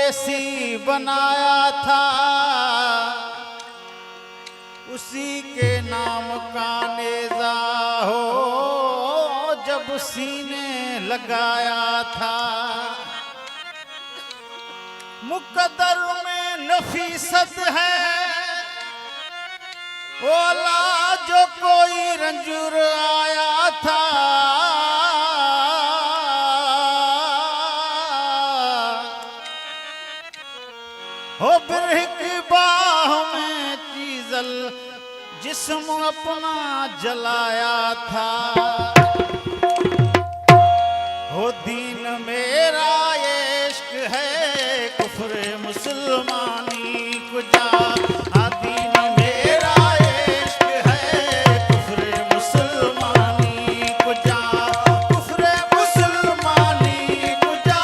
देसी बनाया था, उसी के नाम का नेजा हो जब सीने लगाया था। मुकद्दर में नफीसत है ओला जो कोई रंजूर आया था। हो बिरहिक बाह में चीजल जिस्म अपना जलाया था। हो दीन मेरा इश्क है कुफ्र मुसलमानी कुजा। दीन मेरा इश्क है कुफ्र मुसलमानी कुजा। कुफ्र मुसलमानी कुजा,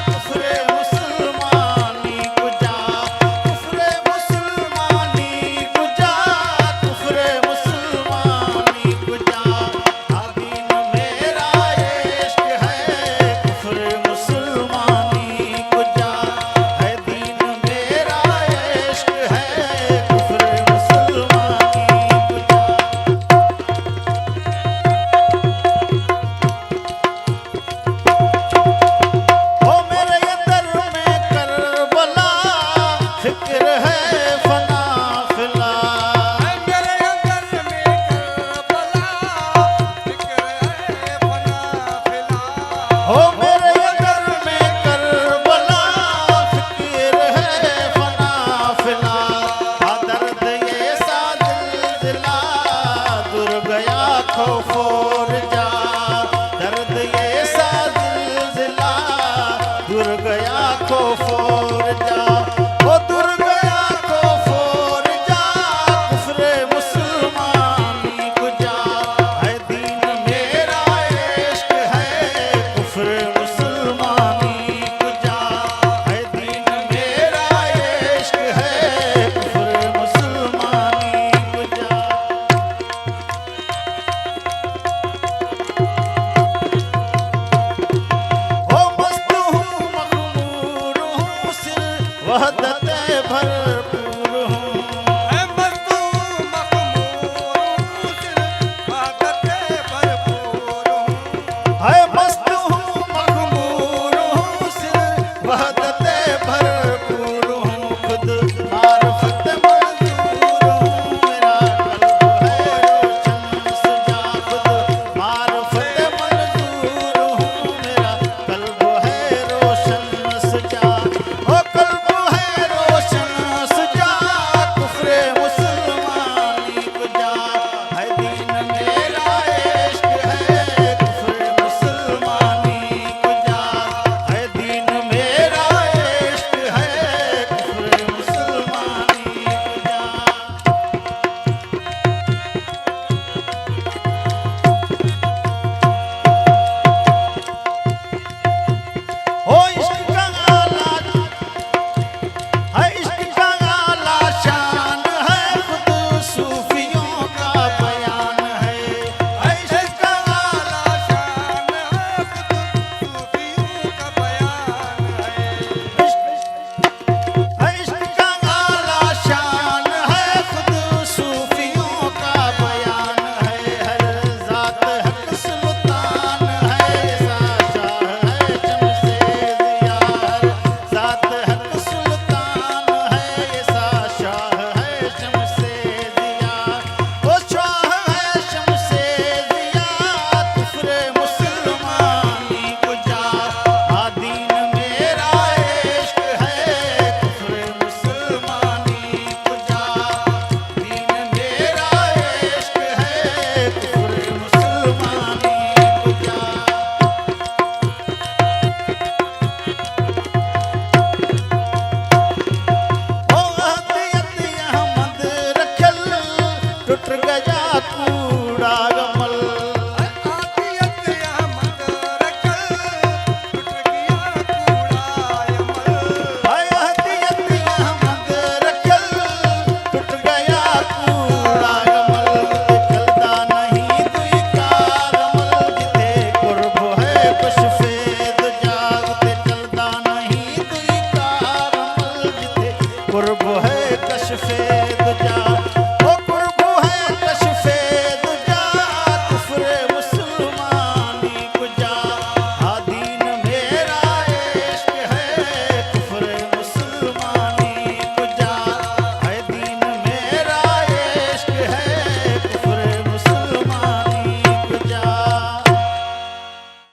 कुफ्र मुसलमानी कुजा, कुफ्र मुसलमानी कुजा, कुफ्र मुसलमानी कुजा। दीन मेरा इश्क है कुफ्र मुसलमानी कुजा। है दीन मेरा इश्क है कुफ्र मुसलमानी कुजा। हो मेरे अंदर में करबला फिक्र है फना फिला। मेरे अंदर में करबला फिक्र है फना फिला। हो मेरे अंदर में करबला फिक्र है फना फिला। दर्द ये सा दिला दूर गया खौफोर जा। दर्द ये सा दिला दूर गया खौफोर जा। ओ दूर गया खौफोर जा कुफ्र मुसलमानी कुजा। है दीन मेरा इश्क है कुफ्र मुसलमानी कुजा। है दीन मेरा इश्क है कुफ्र मुसलमानी कुजा। हो मस्त हूँ मखमूर हूँ सिर वहदत